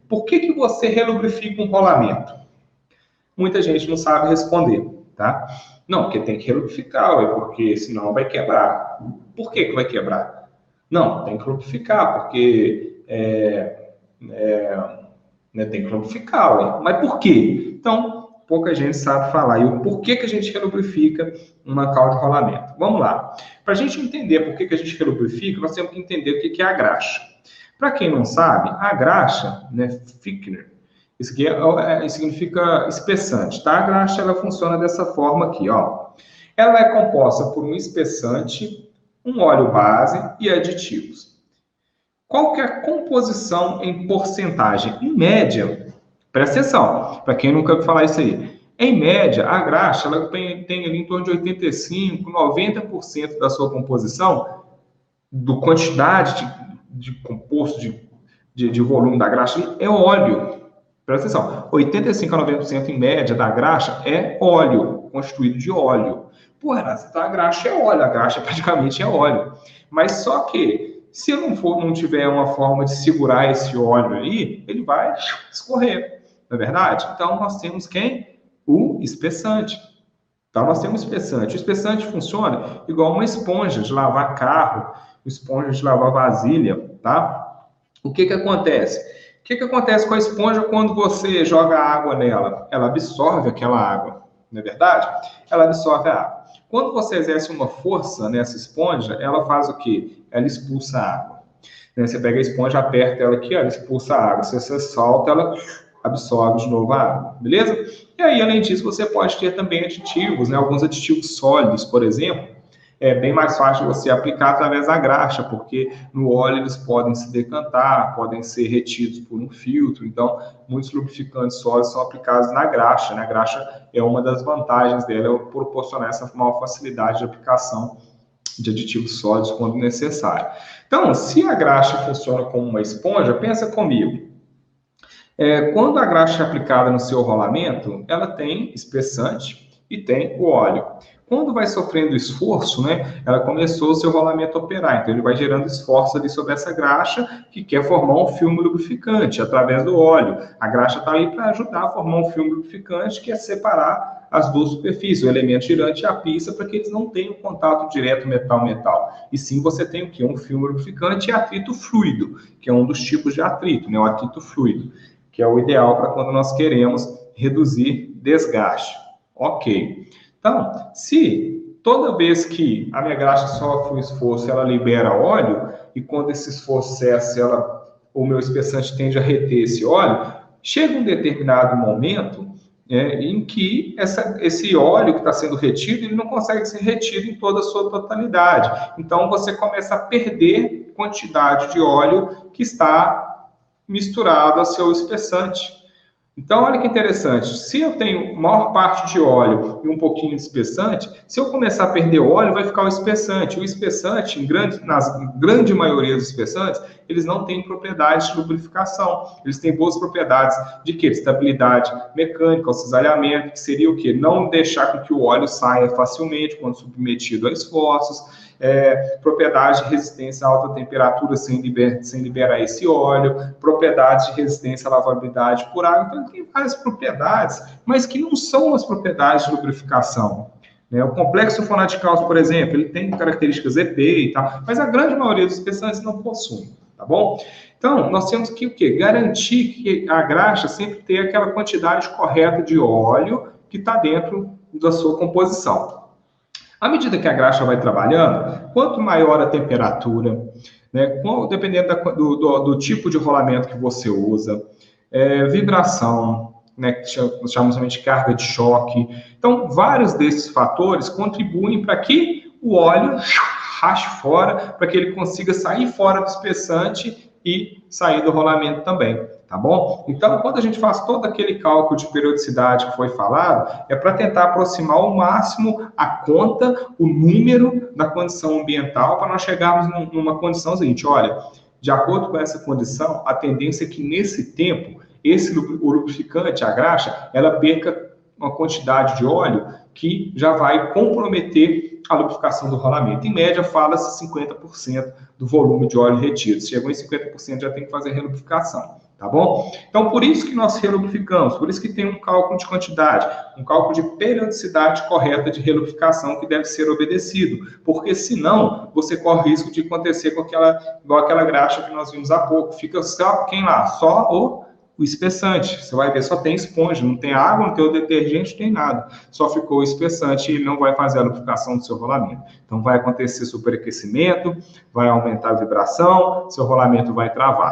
Por que você relubrifica um rolamento? Muita gente não sabe responder, tá? Não, porque tem que relubrificar, porque senão vai quebrar. Por que vai quebrar? Não, tem que lubrificar, porque né, tem que lubrificar, mas por quê? Então, pouca gente sabe falar. E o porquê que a gente relubrifica uma cal de rolamento? Vamos lá. Para a gente entender por que a gente relubrifica, nós temos que entender o que é a graxa. Para quem não sabe, a graxa, né, thickener, isso aqui significa espessante, tá? A graxa, ela funciona dessa forma aqui, ó. Ela é composta por um espessante, um óleo base e aditivos. Qual que é a composição em porcentagem? Em média, presta atenção, para quem nunca ouviu falar isso aí. Em média, a graxa ela tem ali em torno de 85%, 90% da sua composição, do quantidade de composto, de volume da graxa, é óleo. Presta atenção, 85% a 90% em média da graxa é óleo, constituído de óleo. Porra, então a graxa é óleo, a graxa praticamente é óleo. Mas só que, se eu não tiver uma forma de segurar esse óleo aí, ele vai escorrer, não é verdade? Então, nós temos quem? O espessante. Então, nós temos espessante. O espessante funciona igual uma esponja de lavar carro, esponja de lavar vasilha, tá? O que acontece? O que acontece com a esponja quando você joga água nela? Ela absorve aquela água, não é verdade? Ela absorve a água. Quando você exerce uma força nessa esponja, ela faz o quê? Ela expulsa a água. Você pega a esponja, aperta ela aqui, ela expulsa a água. Se você solta, ela absorve de novo a água, beleza? E aí, além disso, você pode ter também aditivos, né? Alguns aditivos sólidos, por exemplo, é bem mais fácil você aplicar através da graxa, porque no óleo eles podem se decantar, podem ser retidos por um filtro, então muitos lubrificantes sólidos são aplicados na graxa, né? A graxa é uma das vantagens dela, é proporcionar essa maior facilidade de aplicação de aditivos sólidos quando necessário. Então, se a graxa funciona como uma esponja, pensa comigo. Quando a graxa é aplicada no seu rolamento, ela tem espessante e tem o óleo. Quando vai sofrendo esforço, né, ela começou o seu rolamento a operar, então ele vai gerando esforço ali sobre essa graxa que quer formar um filme lubrificante através do óleo. A graxa está aí para ajudar a formar um filme lubrificante que é separar as duas superfícies, o elemento girante e a pista, para que eles não tenham contato direto metal-metal. E sim você tem o quê? Um filme lubrificante e atrito fluido, que é um dos tipos de atrito, né, o atrito fluido, que é o ideal para quando nós queremos reduzir desgaste. Ok. Então, se toda vez que a minha graxa sofre um esforço, ela libera óleo, e quando esse esforço cessa, o meu espessante tende a reter esse óleo, chega um determinado momento em que esse óleo que está sendo retido, ele não consegue ser retido em toda a sua totalidade. Então, você começa a perder quantidade de óleo que está misturado ao seu espessante. Então, olha que interessante, se eu tenho maior parte de óleo e um pouquinho de espessante, se eu começar a perder óleo, vai ficar o espessante. O espessante, nas grande maioria dos espessantes, eles não têm propriedades de lubrificação. Eles têm boas propriedades de quê? De estabilidade mecânica, o cisalhamento, que seria o quê? Não deixar com que o óleo saia facilmente quando submetido a esforços. Propriedades de resistência a alta temperatura sem liberar esse óleo, propriedades de resistência à lavabilidade por água. Então, tem várias propriedades, mas que não são as propriedades de lubrificação. O complexo sulfonato de cálcio, por exemplo, ele tem características EP e tal, mas a grande maioria dos espessantes não possui, tá bom? Então, nós temos que o quê? Garantir que a graxa sempre tenha aquela quantidade correta de óleo que está dentro da sua composição. À medida que a graxa vai trabalhando, quanto maior a temperatura, né, dependendo do tipo de rolamento que você usa, vibração, né, que chamamos de carga de choque. Então, vários desses fatores contribuem para que o óleo rache fora, para que ele consiga sair fora do espessante e sair do rolamento também, tá bom? Então, quando a gente faz todo aquele cálculo de periodicidade que foi falado, é para tentar aproximar ao máximo a conta, o número da condição ambiental, para nós chegarmos numa condição seguinte, olha, de acordo com essa condição, a tendência é que nesse tempo, o lubrificante, a graxa, ela perca uma quantidade de óleo que já vai comprometer a lubrificação do rolamento. Em média, fala-se 50% do volume de óleo retido. Se chegou em 50%, já tem que fazer a relubrificação. Tá bom? Então, por isso que nós relubrificamos, por isso que tem um cálculo de quantidade, um cálculo de periodicidade correta de relubrificação que deve ser obedecido, porque senão você corre risco de acontecer com igual aquela graxa que nós vimos há pouco, fica só quem lá? Só o espessante. Você vai ver, só tem esponja, não tem água, não tem o detergente, não tem nada. Só ficou o espessante e ele não vai fazer a lubrificação do seu rolamento. Então vai acontecer superaquecimento, vai aumentar a vibração, seu rolamento vai travar.